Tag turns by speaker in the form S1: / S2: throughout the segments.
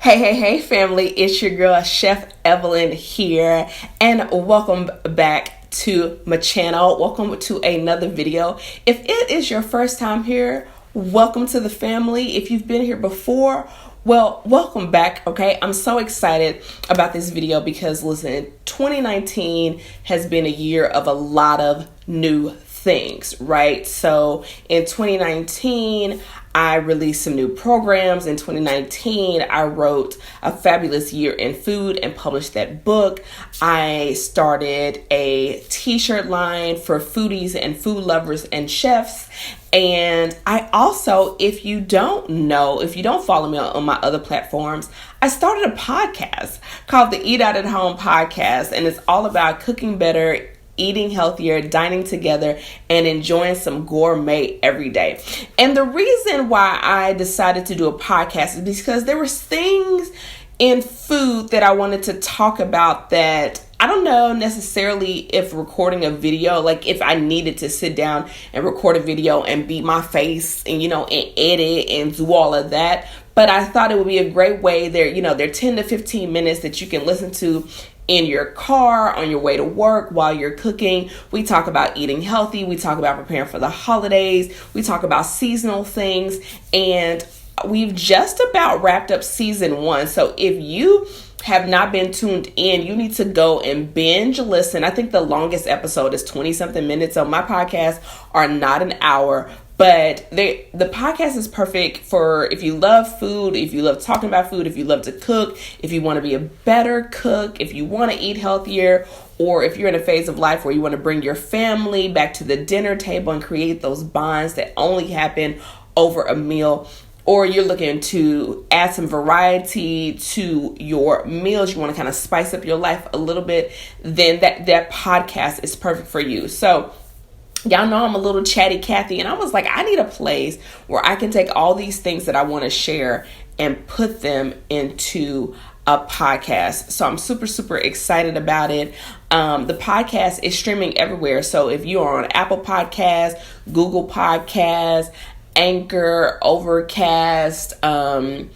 S1: Hey, family, it's your girl, Chef Evelyn here, and welcome back to my channel. Welcome to another video. If it is your first time here, welcome to the family. If you've been here before, well, welcome back, okay? I'm so excited about this video because, listen, 2019 has been a year of a lot of new things, right? So in 2019, I released some new programs. In 2019, I wrote A Fabulous Year in Food and published that book. I started a t-shirt line for foodies and food lovers and chefs. And I also, if you don't follow me on my other platforms, I started a podcast called the Eat Out at Home Podcast. And it's all about cooking better, eating healthier, dining together, and enjoying some gourmet every day. And the reason why I decided to do a podcast is because there were things in food that I wanted to talk about that I don't know necessarily if recording a video, like if I needed to sit down and record a video and beat my face and, and edit and do all of that. But I thought it would be a great way. They're 10 to 15 minutes that you can listen to in your car, on your way to work, while you're cooking. We talk about eating healthy. We talk about preparing for the holidays. We talk about seasonal things. And we've just about wrapped up season 1. So if you have not been tuned in, you need to go and binge listen. I think the longest episode is 20 something minutes. So my podcasts are not an hour. But the podcast is perfect for if you love food, if you love talking about food, if you love to cook, if you want to be a better cook, if you want to eat healthier, or if you're in a phase of life where you want to bring your family back to the dinner table and create those bonds that only happen over a meal, or you're looking to add some variety to your meals, you want to kind of spice up your life a little bit, then that podcast is perfect for you. So y'all know I'm a little chatty Cathy, and I was like, I need a place where I can take all these things that I want to share and put them into a podcast. So I'm super, super excited about it. The podcast is streaming everywhere. So if you are on Apple Podcasts, Google Podcasts, Anchor, Overcast, I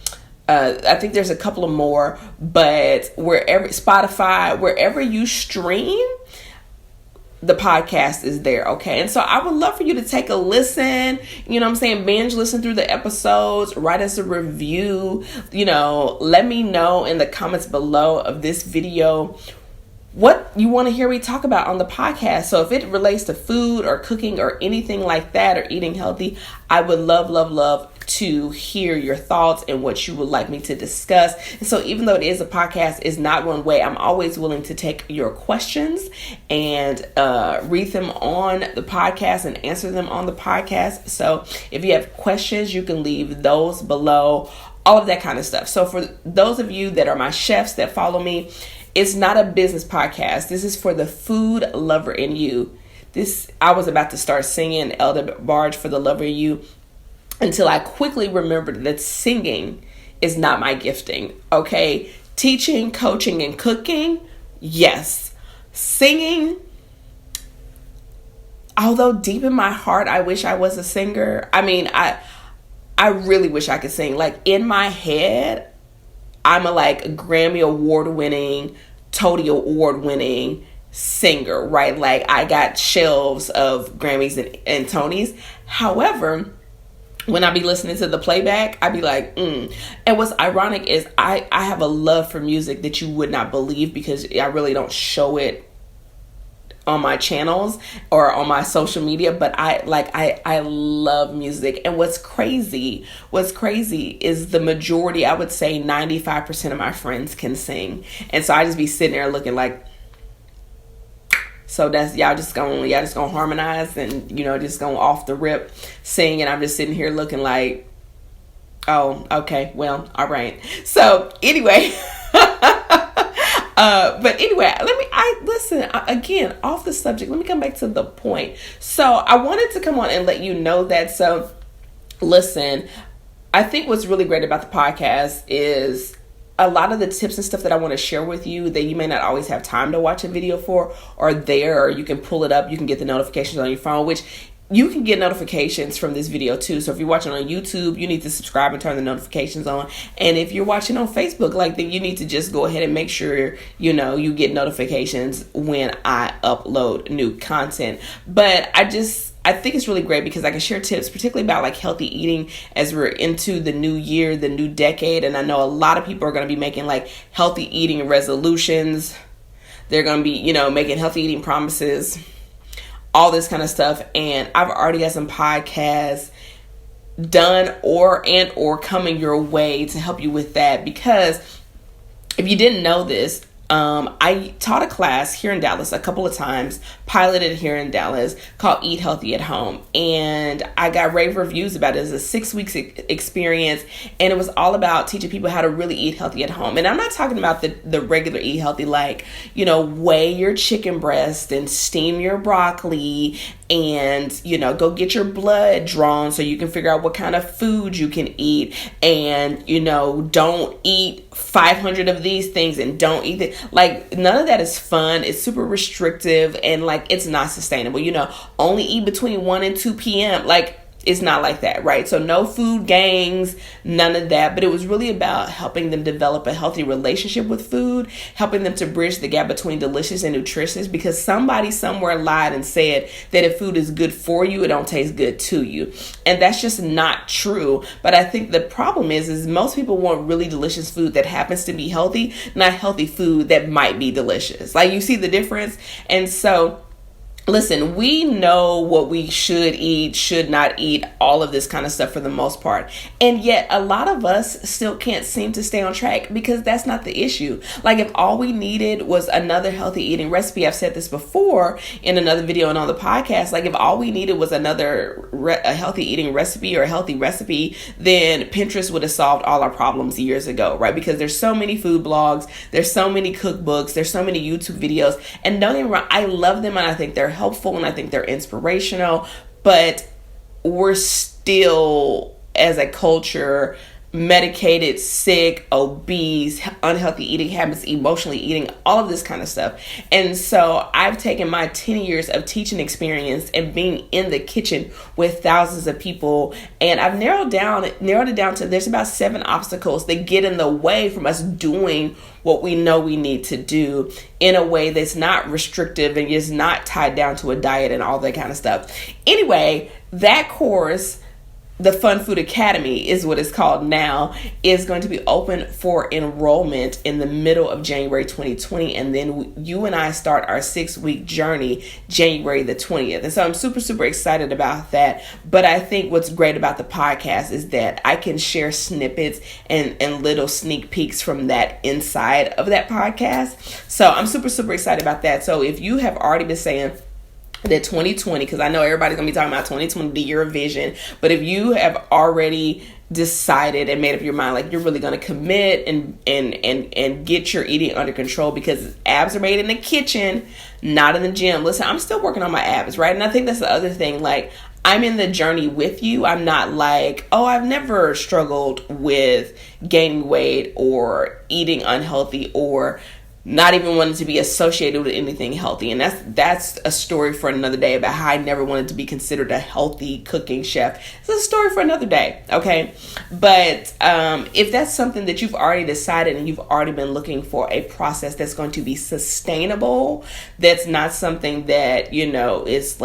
S1: think there's a couple of more, but Spotify, wherever you stream, the podcast is there, okay? And so I would love for you to take a listen, binge listen through the episodes, write us a review, let me know in the comments below of this video what you want to hear me talk about on the podcast. So if it relates to food or cooking or anything like that, or eating healthy, I would love to hear your thoughts and what you would like me to discuss. And so even though it is a podcast, it's not one way. I'm always willing to take your questions and read them on the podcast and answer them on the podcast. So if you have questions, you can leave those below, all of that kind of stuff. So for those of you that are my chefs that follow me, it's not a business podcast. This is for the food lover in you. I was about to start singing Elder Barge for the lover in you until I quickly remembered that singing is not my gifting. Okay. Teaching, coaching, and cooking. Yes. Singing, although deep in my heart, I wish I was a singer. I really wish I could sing. Like in my head, I'm a Grammy award winning, Tony award winning singer, right? Like I got shelves of Grammys and Tonys. However, when I be listening to the playback, I be like, And what's ironic is I have a love for music that you would not believe, because I really don't show it on my channels or on my social media, but I love music. And what's crazy is the majority, I would say 95% of my friends can sing. And so I just be sitting there looking like, so that's y'all just gonna harmonize and just going off the rip sing, and I'm just sitting here looking like, oh, okay, well, all right. So anyway, listen, again, off the subject, let me come back to the point. So I wanted to come on and let you know that. So listen, I think what's really great about the podcast is a lot of the tips and stuff that I want to share with you that you may not always have time to watch a video for are there, or you can pull it up. You can get the notifications on your phone, which you can get notifications from this video too. So if you're watching on YouTube, you need to subscribe and turn the notifications on. And if you're watching on Facebook, then you need to just go ahead and make sure, you get notifications when I upload new content. But I think it's really great because I can share tips, particularly about healthy eating as we're into the new year, the new decade. And I know a lot of people are going to be making healthy eating resolutions. They're going to be, making healthy eating promises, all this kind of stuff. And I've already got some podcasts done or coming your way to help you with that. Because if you didn't know this, I taught a class here in Dallas a couple of times, piloted here in Dallas, called Eat Healthy at Home. And I got rave reviews about it. It was a 6 weeks experience. And it was all about teaching people how to really eat healthy at home. And I'm not talking about the regular eat healthy, weigh your chicken breast and steam your broccoli and, go get your blood drawn so you can figure out what kind of food you can eat. And, don't eat 500 of these things and don't eat it. None of that is fun. It's super restrictive and it's not sustainable. Only eat between 1 and 2 p.m. It's not like that, right? So no food gangs, none of that. But it was really about helping them develop a healthy relationship with food, helping them to bridge the gap between delicious and nutritious, because somebody somewhere lied and said that if food is good for you, it don't taste good to you. And that's just not true. But I think the problem is most people want really delicious food that happens to be healthy, not healthy food that might be delicious. You see the difference? And so listen, we know what we should eat, should not eat, all of this kind of stuff for the most part. And yet a lot of us still can't seem to stay on track because that's not the issue. If all we needed was another healthy eating recipe, I've said this before in another video and on the podcast, if all we needed was a healthy eating recipe or a healthy recipe, then Pinterest would have solved all our problems years ago, right? Because there's so many food blogs, there's so many cookbooks, there's so many YouTube videos, and don't get me wrong, I love them and I think they're helpful and I think they're inspirational, but we're still, as a culture, medicated, sick, obese, unhealthy eating habits, emotionally eating, all of this kind of stuff. And so I've taken my 10 years of teaching experience and being in the kitchen with thousands of people, and I've narrowed it down to there's about 7 obstacles that get in the way from us doing what we know we need to do in a way that's not restrictive and is not tied down to a diet and all that kind of stuff. Anyway, that course, the Fun Food Academy is what it's called now, is going to be open for enrollment in the middle of January 2020. And then you and I start our 6-week journey January the 20th. And so I'm super, super excited about that. But I think what's great about the podcast is that I can share snippets and little sneak peeks from that inside of that podcast. So I'm super, super excited about that. So if you have already been saying that 2020, because I know everybody's gonna be talking about 2020, the year of vision, but if you have already decided and made up your mind, you're really gonna commit and get your eating under control, because abs are made in the kitchen, not in the gym. Listen, I'm still working on my abs, right? And I think that's the other thing, I'm in the journey with you. I'm not I've never struggled with gaining weight or eating unhealthy or not even wanting to be associated with anything healthy. And that's a story for another day about how I never wanted to be considered a healthy cooking chef. It's a story for another day, okay? But if that's something that you've already decided and you've already been looking for a process that's going to be sustainable, that's not something that, is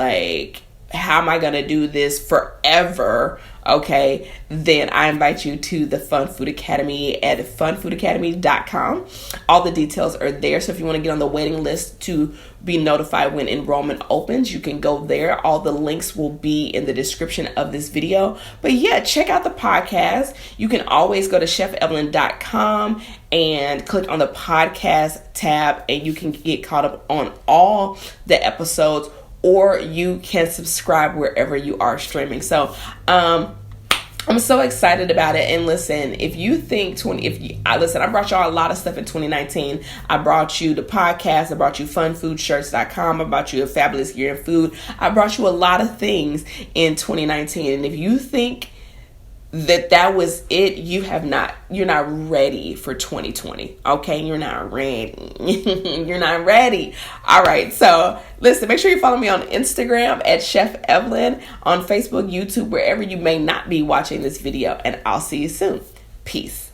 S1: how am I going to do this forever? Okay, then I invite you to the Fun Food Academy at funfoodacademy.com. All the details are there. So if you want to get on the waiting list to be notified when enrollment opens, you can go there. All the links will be in the description of this video. But yeah, check out the podcast. You can always go to chefelyn.com and click on the podcast tab, and you can get caught up on all the episodes, or you can subscribe wherever you are streaming. So I'm so excited about it. And listen, if you think I brought y'all a lot of stuff in 2019. I brought you the podcast. I brought you funfoodshirts.com. I brought you a fabulous year in food. I brought you a lot of things in 2019. And if you think that was it, you're not ready for 2020. Okay, you're not ready. You're not ready. All right, so listen, make sure you follow me on Instagram at Chef Evelyn, on Facebook, YouTube, wherever you may not be watching this video, and I'll see you soon. Peace.